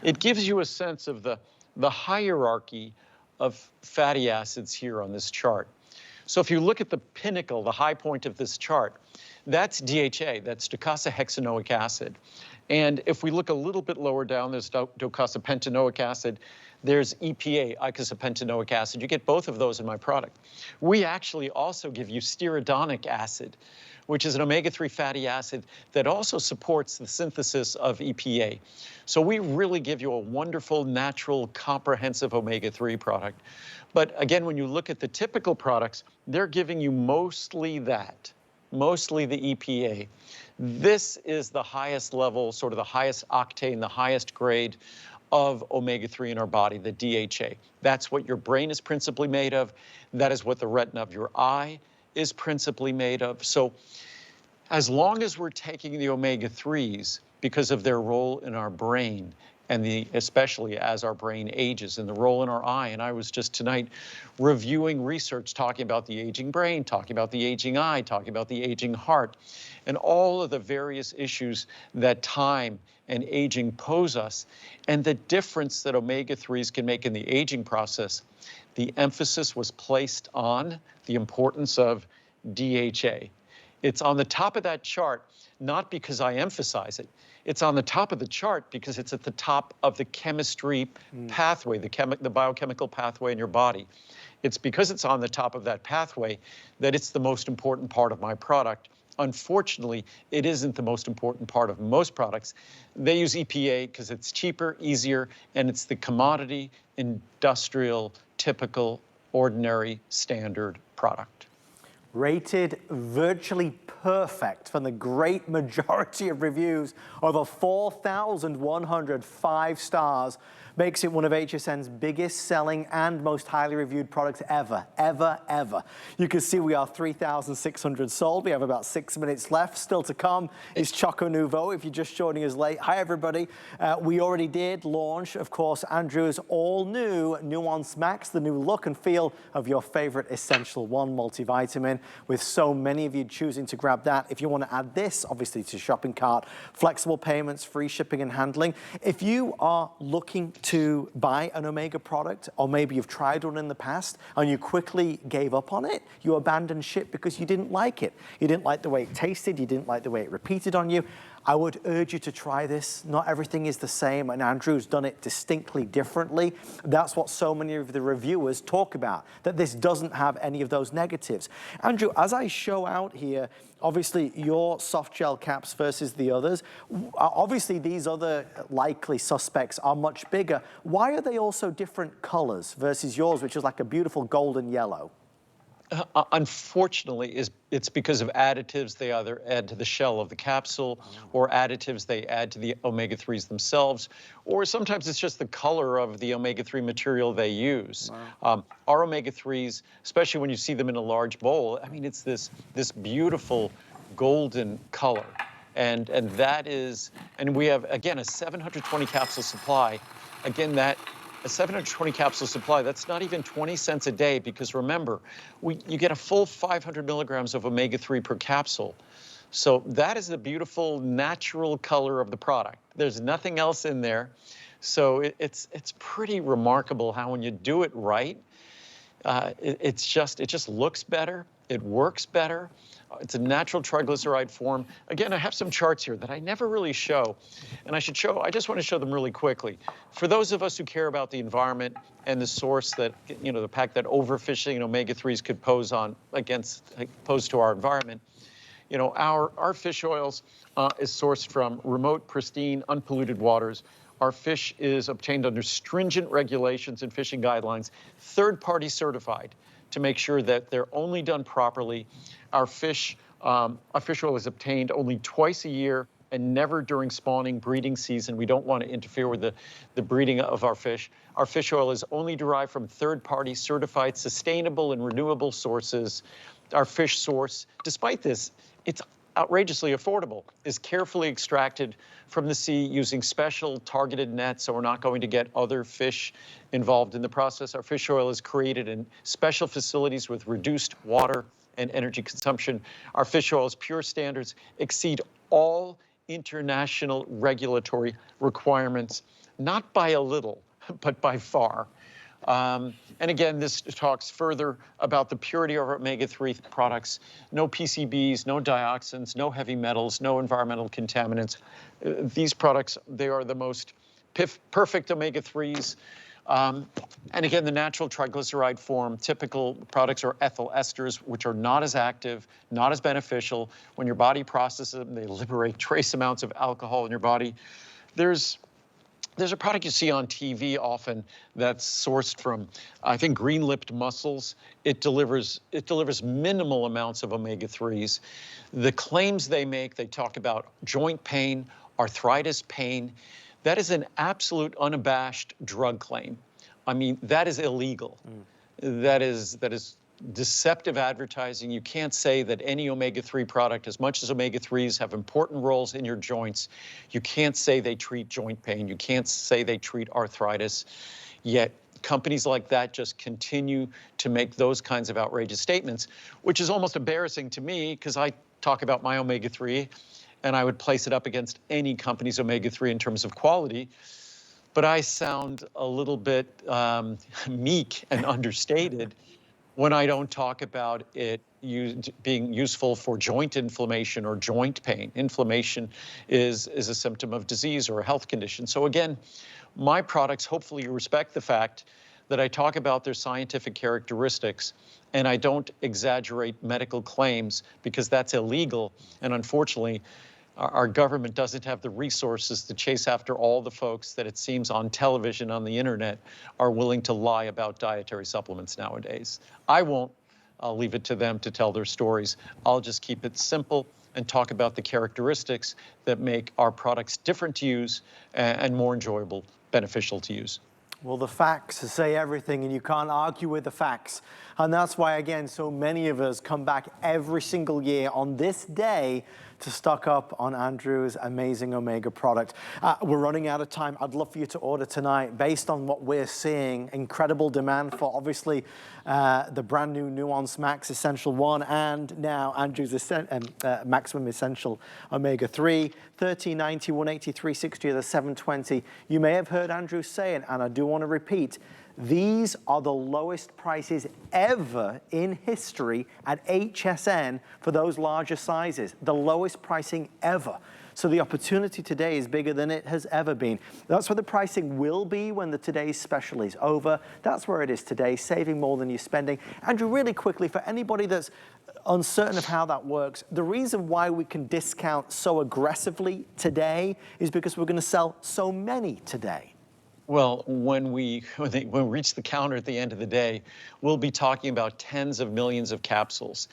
Speaker 2: it gives you a sense of the hierarchy of fatty acids here on this chart. So if you look at the pinnacle, the high point of this chart, that's DHA, that's docosahexaenoic acid. And if we look a little bit lower down, there's docosapentanoic acid. There's EPA, eicosapentaenoic acid. You get both of those in my product. We actually also give you stearidonic acid, which is an omega-3 fatty acid that also supports the synthesis of EPA. So we really give you a wonderful, natural, comprehensive omega-3 product. But again, when you look at the typical products, they're giving you mostly that, mostly the EPA. This is the highest level, sort of the highest octane, the highest grade of omega-3 in our body, the DHA. That's what your brain is principally made of. That is what the retina of your eye is principally made of. So as long as we're taking the omega-3s because of their role in our brain, and especially as our brain ages, and the role in our eye. And I was just tonight reviewing research talking about the aging brain, talking about the aging eye, talking about the aging heart, and all of the various issues that time and aging pose us, and the difference that omega-3s can make in the aging process. The emphasis was placed on the importance of DHA. It's on the top of that chart, not because I emphasize it. It's on the top of the chart because it's at the top of the chemistry pathway, the biochemical pathway in your body. It's because it's on the top of that pathway that it's the most important part of my product. Unfortunately, it isn't the most important part of most products. They use EPA because it's cheaper, easier, and it's the commodity, industrial, typical, ordinary, standard product.
Speaker 1: Rated virtually perfect from the great majority of reviews, over 4,100 5 stars, makes it one of HSN's biggest selling and most highly reviewed products ever, ever. You can see we are 3,600 sold. We have about 6 minutes left. Still to come is Choco Nouveau, if you're just joining us late. Hi, everybody. We already did launch, of course, Andrew's all-new Nuance Max, the new look and feel of your favorite Essential One multivitamin, with so many of you choosing to grab that. If you want to add this, obviously, to your shopping cart, flexible payments, free shipping and handling. If you are looking to buy an Omega product, or maybe you've tried one in the past and you quickly gave up on it, you abandoned ship because you didn't like it. You didn't like the way it tasted, you didn't like the way it repeated on you. I would urge you to try this. Not everything is the same, and Andrew's done it distinctly differently. That's what so many of the reviewers talk about, that this doesn't have any of those negatives. Andrew, as I show out here, obviously your soft gel caps versus the others, obviously these other likely suspects are much bigger. Why are they also different colors versus yours, which is like a beautiful golden yellow?
Speaker 2: Unfortunately, it's because of additives they either add to the shell of the capsule, or additives they add to the omega-3s themselves, or sometimes it's just the color of the omega-3 material they use. Wow. Our omega-3s, especially when you see them in a large bowl, I mean, it's this beautiful golden color. And that is, and we have, again, a 720 capsule supply. Again, a 720 capsule supply, that's not even 20 cents a day, because remember, you get a full 500 milligrams of omega-3 per capsule. So that is the beautiful natural color of the product. There's nothing else in there. So it's pretty remarkable how when you do it right, it just looks better, it works better. It's a natural triglyceride form. Again, I have some charts here that I never really show, and I just want to show them really quickly. For those of us who care about the environment and the source that, the impact that overfishing and omega-3s could pose to our environment, our fish oils is sourced from remote, pristine, unpolluted waters. Our fish is obtained under stringent regulations and fishing guidelines, third-party certified, to make sure that they're only done properly. Our fish oil is obtained only twice a year and never during spawning breeding season. We don't want to interfere with the breeding of our fish. Our fish oil is only derived from third-party certified, sustainable, and renewable sources. Our fish source, despite this, it's outrageously affordable, is carefully extracted from the sea using special targeted nets, so we're not going to get other fish involved in the process. Our fish oil is created in special facilities with reduced water and energy consumption. Our fish oil's pure standards exceed all international regulatory requirements, not by a little, but by far. And again, this talks further about the purity of our omega-3 products. No PCBs, no dioxins, no heavy metals, no environmental contaminants. These products, they are the most perfect omega-3s And again, the natural triglyceride form, typical products are ethyl esters, which are not as active, not as beneficial. When your body processes them, they liberate trace amounts of alcohol in your body. There's a product you see on TV often that's sourced from, I think, green-lipped mussels. It delivers minimal amounts of omega-3s. The claims they make, they talk about joint pain, arthritis pain. That is an absolute unabashed drug claim. I mean, that is illegal. That is deceptive advertising. You can't say that any omega-3 product, as much as omega-3s have important roles in your joints, you can't say they treat joint pain. You can't say they treat arthritis. Yet companies like that just continue to make those kinds of outrageous statements, which is almost embarrassing to me because I talk about my omega-3 and I would place it up against any company's omega-3 in terms of quality. But I sound a little bit meek and understated when I don't talk about it being useful for joint inflammation or joint pain. Inflammation is a symptom of disease or a health condition. So again, my products, hopefully you respect the fact that I talk about their scientific characteristics and I don't exaggerate medical claims because that's illegal. And unfortunately, our government doesn't have the resources to chase after all the folks that it seems on television, on the internet, are willing to lie about dietary supplements nowadays. I won't. I'll leave it to them to tell their stories. I'll just keep it simple and talk about the characteristics that make our products different to use and more enjoyable, beneficial to use.
Speaker 1: Well, the facts say everything, and you can't argue with the facts. And that's why, again, so many of us come back every single year on this day to stock up on Andrew's amazing Omega product. We're running out of time. I'd love for you to order tonight based on what we're seeing. Incredible demand for, obviously, the brand new Nuance Max Essential 1 and now Andrew's Maximum Essential Omega 3. $13.90, $180, $360, or the $720. You may have heard Andrew say it, and I do want to repeat, these are the lowest prices ever in history at HSN for those larger sizes. The lowest pricing ever. So the opportunity today is bigger than it has ever been. That's where the pricing will be when the today's special is over. That's where it is today, saving more than you're spending. Andrew, really quickly, for anybody that's uncertain of how that works, the reason why we can discount so aggressively today is because we're going to sell so many today.
Speaker 2: Well, when we reach the counter at the end of the day, we'll be talking about tens of millions of capsules.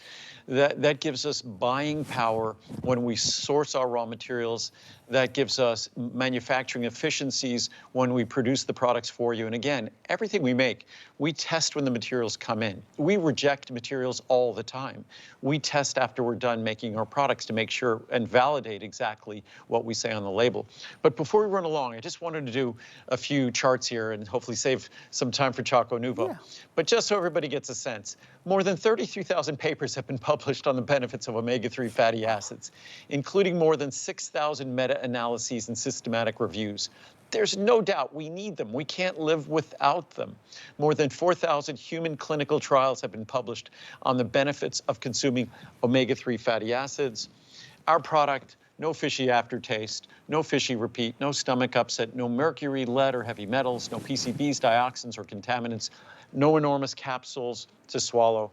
Speaker 2: That gives us buying power when we source our raw materials. That gives us manufacturing efficiencies when we produce the products for you. And again, everything we make, we test when the materials come in. We reject materials all the time. We test after we're done making our products to make sure and validate exactly what we say on the label. But before we run along, I just wanted to do a few charts here and hopefully save some time for Choco Nuvo. Yeah. But just so everybody gets a sense, more than 33,000 papers have been published on the benefits of omega-3 fatty acids, including more than 6,000 meta-analyses and systematic reviews. There's no doubt we need them. We can't live without them. More than 4,000 human clinical trials have been published on the benefits of consuming omega-3 fatty acids. Our product, no fishy aftertaste, no fishy repeat, no stomach upset, no mercury, lead, or heavy metals, no PCBs, dioxins, or contaminants, no enormous capsules to swallow.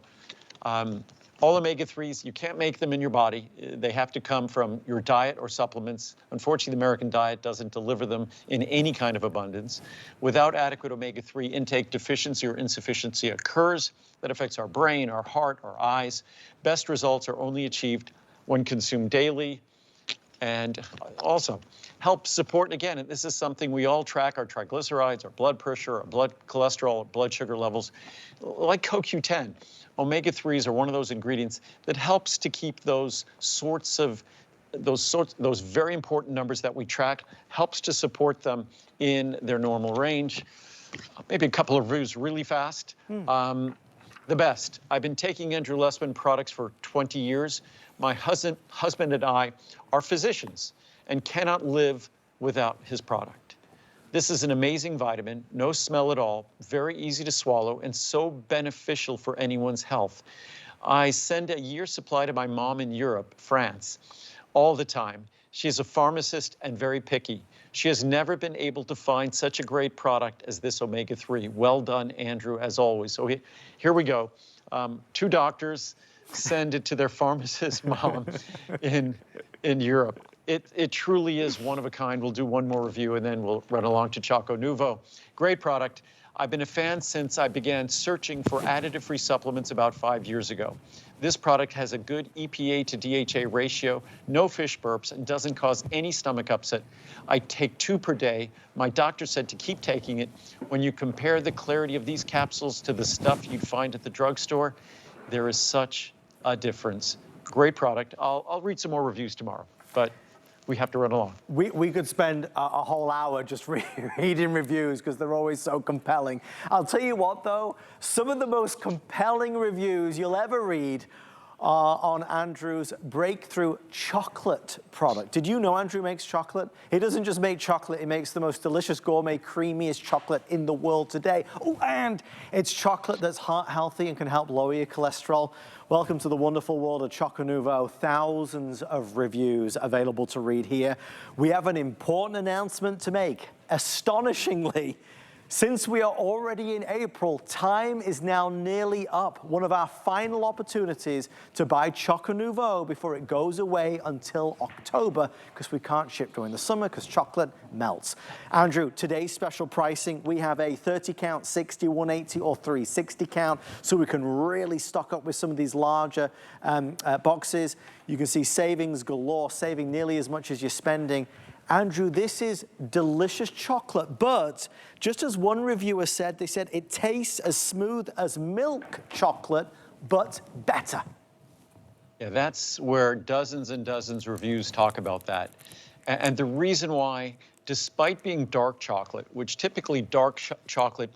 Speaker 2: All omega-3s, you can't make them in your body. They have to come from your diet or supplements. Unfortunately, the American diet doesn't deliver them in any kind of abundance. Without adequate omega-3 intake, deficiency or insufficiency occurs. That affects our brain, our heart, our eyes. Best results are only achieved when consumed daily. And also help support, and again, this is something we all track, our triglycerides, our blood pressure, our blood cholesterol, our blood sugar levels. Like CoQ10, omega-3s are one of those ingredients that helps to keep those very important numbers that we track, helps to support them in their normal range. Maybe a couple of reviews really fast. The best. I've been taking Andrew Lessman products for 20 years. My husband and I are physicians and cannot live without his product. This is an amazing vitamin, no smell at all, very easy to swallow, and so beneficial for anyone's health. I send a year's supply to my mom in Europe, France. all the time. She is a pharmacist and very picky. She has never been able to find such a great product as this omega-3. Well done, Andrew, as always. So here we go. Two doctors send it to their pharmacist mom in Europe. It truly is one of a kind. We'll do one more review and then we'll run along to Choco Nuvo. Great product. I've been a fan since I began searching for additive-free supplements about 5 years ago. This product has a good EPA to DHA ratio, no fish burps, and doesn't cause any stomach upset. I take 2 per day. My doctor said to keep taking it. When you compare the clarity of these capsules to the stuff you'd find at the drugstore, there is such a difference. Great product. I'll read some more reviews tomorrow, but we have to run along.
Speaker 1: We could spend a whole hour just reading reviews because they're always so compelling. I'll tell you what, though, some of the most compelling reviews you'll ever read are on Andrew's breakthrough chocolate product. Did you know Andrew makes chocolate? He doesn't just make chocolate, he makes the most delicious gourmet, creamiest chocolate in the world today. Oh, and it's chocolate that's heart healthy and can help lower your cholesterol. Welcome to the wonderful world of Choco Nuvo. Thousands of reviews available to read here. We have an important announcement to make. Astonishingly, since we are already in April, time is now nearly up. One of our final opportunities to buy Choco Nuvo before it goes away until October, because we can't ship during the summer because chocolate melts. Andrew, today's special pricing, we have a 30 count, 60, 180, or 360 count, so we can really stock up with some of these larger boxes. You can see savings galore, saving nearly as much as you're spending. Andrew, this is delicious chocolate, but just as one reviewer said, they said it tastes as smooth as milk chocolate, but better.
Speaker 2: Yeah, that's where dozens and dozens of reviews talk about that. And the reason why, despite being dark chocolate, which typically dark chocolate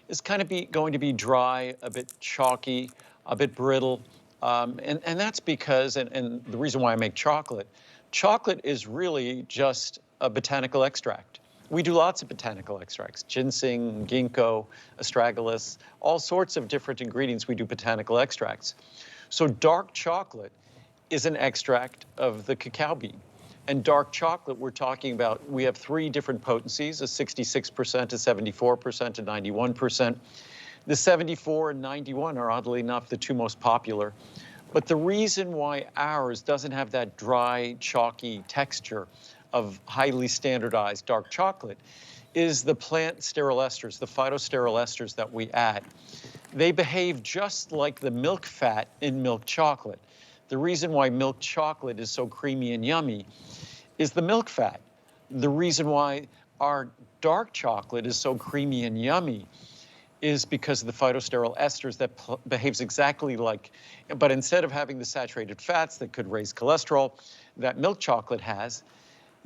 Speaker 2: is kind of going to be dry, a bit chalky, a bit brittle, and that's because, and the reason why I make chocolate is really just a botanical extract. We do lots of botanical extracts, ginseng, ginkgo, astragalus, all sorts of different ingredients. We do botanical extracts. So dark chocolate is an extract of the cacao bean. And dark chocolate, we're talking about, we have 3 different potencies, a 66%, a 74%, a 91%. The 74 and 91 are, oddly enough, the 2 most popular. But the reason why ours doesn't have that dry, chalky texture of highly standardized dark chocolate is the plant sterol esters, the phytosterol esters that we add. They behave just like the milk fat in milk chocolate. The reason why milk chocolate is so creamy and yummy is the milk fat. The reason why our dark chocolate is so creamy and yummy is because of the phytosterol esters that behaves exactly like, but instead of having the saturated fats that could raise cholesterol that milk chocolate has,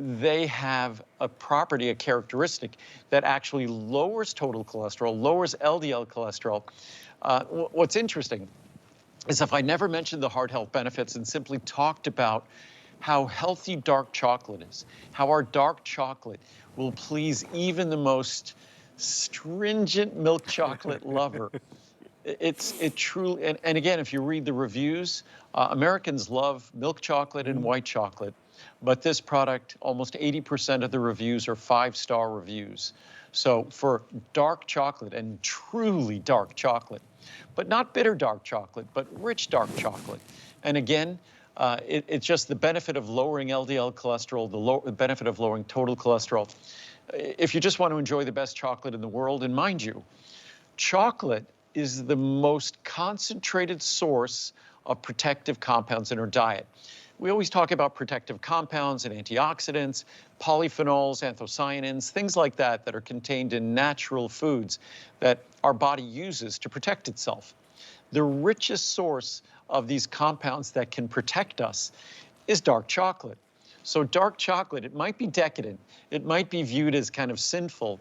Speaker 2: they have a property, a characteristic that actually lowers total cholesterol, lowers LDL cholesterol. What's interesting is if I never mentioned the heart health benefits and simply talked about how healthy dark chocolate is, how our dark chocolate will please even the most stringent milk chocolate lover. It truly, and again, if you read the reviews, Americans love milk chocolate and white chocolate, but this product, almost 80% of the reviews are 5-star reviews. So for dark chocolate, and truly dark chocolate, but not bitter dark chocolate, but rich dark chocolate. And again, it's just the benefit of lowering LDL cholesterol, the benefit of lowering total cholesterol. If you just want to enjoy the best chocolate in the world, and mind you, chocolate is the most concentrated source of protective compounds in our diet. We always talk about protective compounds and antioxidants, polyphenols, anthocyanins, things like that that are contained in natural foods that our body uses to protect itself. The richest source of these compounds that can protect us is dark chocolate. So dark chocolate, it might be decadent, it might be viewed as kind of sinful,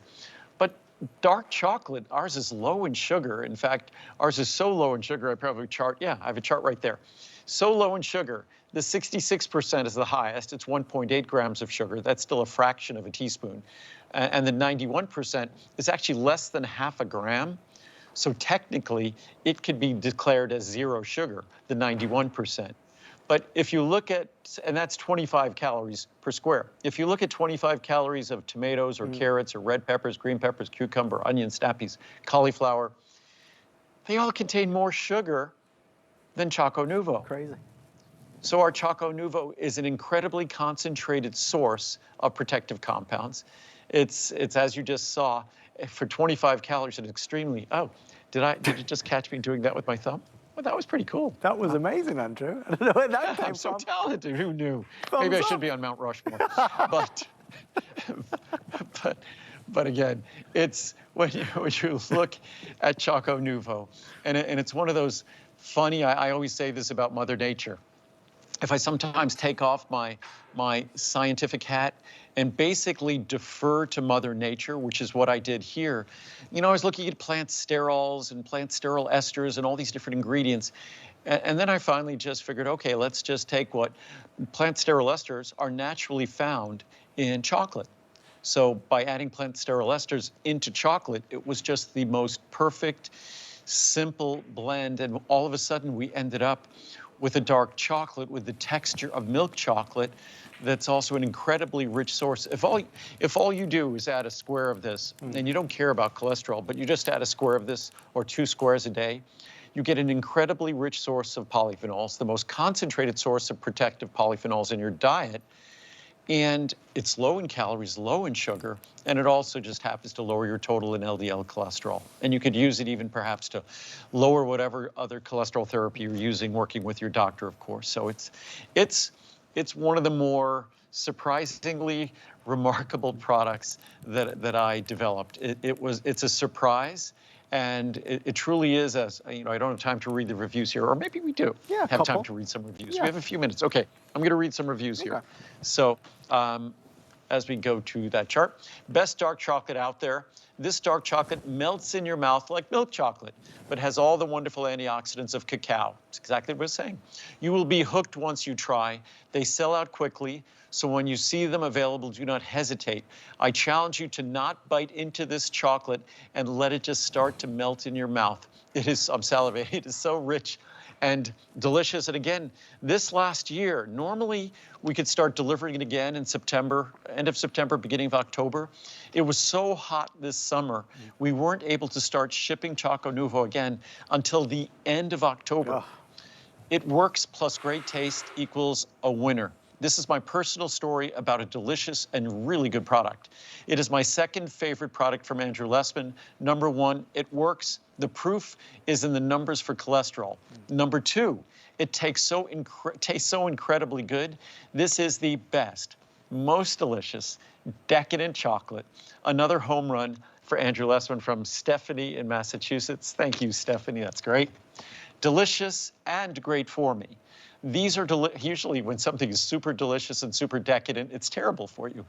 Speaker 2: but dark chocolate, ours is low in sugar. In fact, ours is so low in sugar, I probably I have a chart right there. So low in sugar, the 66% is the highest. It's 1.8 grams of sugar. That's still a fraction of a teaspoon. And the 91% is actually less than half a gram. So technically, it could be declared as 0 sugar, the 91%. But if you look at, and that's 25 calories per square. If you look at 25 calories of tomatoes or carrots or red peppers, green peppers, cucumber, onions, snappies, cauliflower, they all contain more sugar than Choco Nuvo.
Speaker 1: Crazy.
Speaker 2: So our Choco Nuvo is an incredibly concentrated source of protective compounds. It's as you just saw, for 25 calories, it's extremely, oh, did you just catch me doing that with my thumb? Well, that was pretty cool.
Speaker 1: That was amazing, Andrew. I don't know where that came
Speaker 2: I'm so
Speaker 1: from.
Speaker 2: talented, who knew?
Speaker 1: Thumbs
Speaker 2: Maybe I
Speaker 1: up.
Speaker 2: should be on Mount Rushmore. but, but again, it's when you look at Choco Nuvo, and it's one of those funny, I always say this about Mother Nature. If I sometimes take off my scientific hat and basically defer to Mother Nature, which is what I did here, you know, I was looking at plant sterols and plant sterol esters and all these different ingredients. And then I finally just figured, okay, let's just take what plant sterol esters are naturally found in chocolate. So by adding plant sterol esters into chocolate, it was just the most perfect, simple blend. And all of a sudden we ended up with a dark chocolate with the texture of milk chocolate that's also an incredibly rich source. If all you do is add a square of this, and you don't care about cholesterol, but you just add a square of this or 2 squares a day, you get an incredibly rich source of polyphenols, the most concentrated source of protective polyphenols in your diet. And it's low in calories, low in sugar, and it also just happens to lower your total and LDL cholesterol. And you could use it even perhaps to lower whatever other cholesterol therapy you're using, working with your doctor, of course. So it's one of the more surprisingly remarkable products that I developed. It's a surprise. And it truly is, as you know, I don't have time to read the reviews here, or maybe we do have time to read some reviews.
Speaker 1: Yeah.
Speaker 2: We have a few minutes. Okay, I'm going to read some reviews here. So as we go to that chart, best dark chocolate out there. This dark chocolate melts in your mouth like milk chocolate, but has all the wonderful antioxidants of cacao. It's exactly what it's saying. You will be hooked once you try. They sell out quickly, so when you see them available, do not hesitate. I challenge you to not bite into this chocolate and let it just start to melt in your mouth. It is, I'm salivating, it is so rich and delicious. And again, this last year, normally we could start delivering it again in September, end of September, beginning of October. It was so hot this summer, we weren't able to start shipping Choco Nuvo again until the end of October. It works plus great taste equals a winner. This is my personal story about a delicious and really good product. It is my second favorite product from Andrew Lessman. Number 1, it works. The proof is in the numbers for cholesterol. Number 2, it tastes so incredibly good. This is the best, most delicious, decadent chocolate. Another home run for Andrew Lessman from Stephanie in Massachusetts. Thank you, Stephanie, that's great. Delicious and great for me. These are usually when something is super delicious and super decadent, it's terrible for you.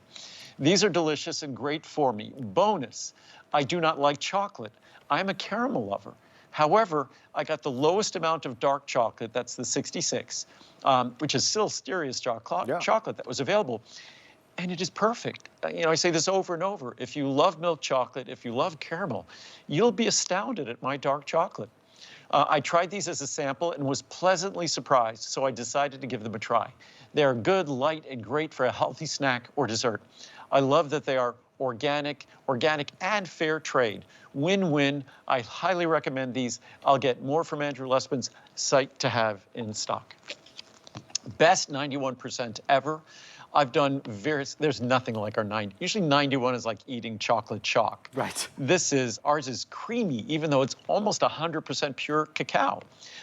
Speaker 2: These are delicious and great for me. Bonus, I do not like chocolate. I'm a caramel lover. However, I got the lowest amount of dark chocolate, that's the 66, which is still serious chocolate that was available. And it is perfect. You know, I say this over and over. If you love milk chocolate, if you love caramel, you'll be astounded at my dark chocolate. I tried these as a sample and was pleasantly surprised, so I decided to give them a try. They are good, light, and great for a healthy snack or dessert. I love that they are organic and fair trade. Win-win. I highly recommend these. I'll get more from Andrew Lessman's site to have in stock. Best 91% ever. I've done there's nothing like our 90. Usually 91 is like eating chocolate chalk.
Speaker 1: Right.
Speaker 2: Ours is creamy, even though it's almost 100% pure cacao.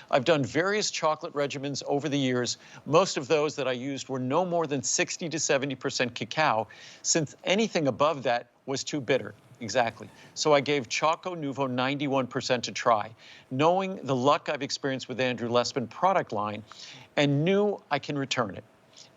Speaker 2: I've done various chocolate regimens over the years. Most of those that I used were no more than 60 to 70% cacao, since anything above that was too bitter. Exactly. So I gave Choco Nuvo 91% to try, knowing the luck I've experienced with Andrew Lessman product line, and knew I can return it.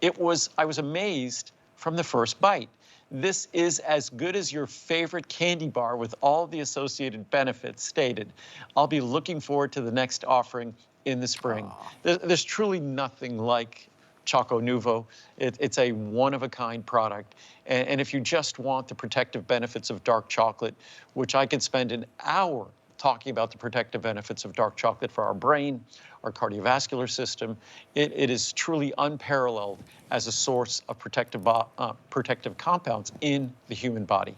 Speaker 2: I was amazed from the first bite. This is as good as your favorite candy bar with all the associated benefits stated. I'll be looking forward to the next offering in the spring. There's truly nothing like Choco Nuvo. It's a one-of-a-kind product. And if you just want the protective benefits of dark chocolate, which I could spend an hour talking about the protective benefits of dark chocolate for our brain, our cardiovascular system. It is truly unparalleled as a source of protective compounds in the human body.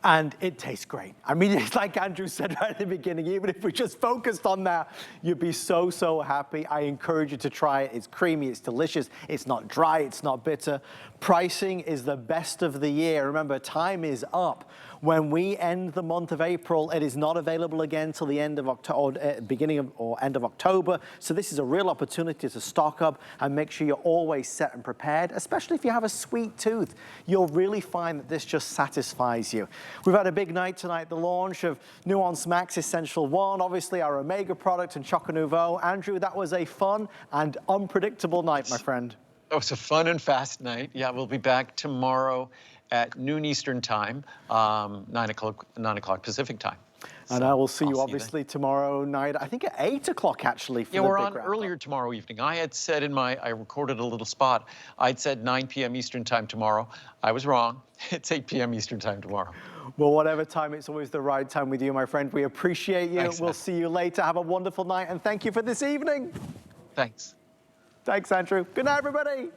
Speaker 1: And it tastes great. I mean, it's like Andrew said right at the beginning, even if we just focused on that, you'd be so, so happy. I encourage you to try it. It's creamy, it's delicious, it's not dry, it's not bitter. Pricing is the best of the year. Remember, time is up. When we end the month of April, it is not available again till the end of October, beginning of or end of October. So this is a real opportunity to stock up and make sure you're always set and prepared, especially if you have a sweet tooth. You'll really find that this just satisfies you. We've had a big night tonight, the launch of Nuance Max Essential 1, obviously our Omega product and Choco Nouveau. Andrew, that was a fun and unpredictable night, my friend.
Speaker 2: It was a fun and fast night. Yeah, we'll be back tomorrow at noon Eastern time, 9 o'clock Pacific time.
Speaker 1: And I will see you obviously tomorrow night, I think at 8 o'clock actually. For
Speaker 2: yeah,
Speaker 1: the
Speaker 2: we're
Speaker 1: big
Speaker 2: on
Speaker 1: wrap-up.
Speaker 2: earlier tomorrow evening. I had said I recorded a little spot. I'd said 9 p.m. Eastern time tomorrow. I was wrong. It's 8 p.m. Eastern time tomorrow.
Speaker 1: Well, whatever time, it's always the right time with you, my friend. We appreciate you.
Speaker 2: Thanks,
Speaker 1: we'll see you later. Have a wonderful night, and thank you for this evening.
Speaker 2: Thanks.
Speaker 1: Thanks, Andrew. Good night, everybody.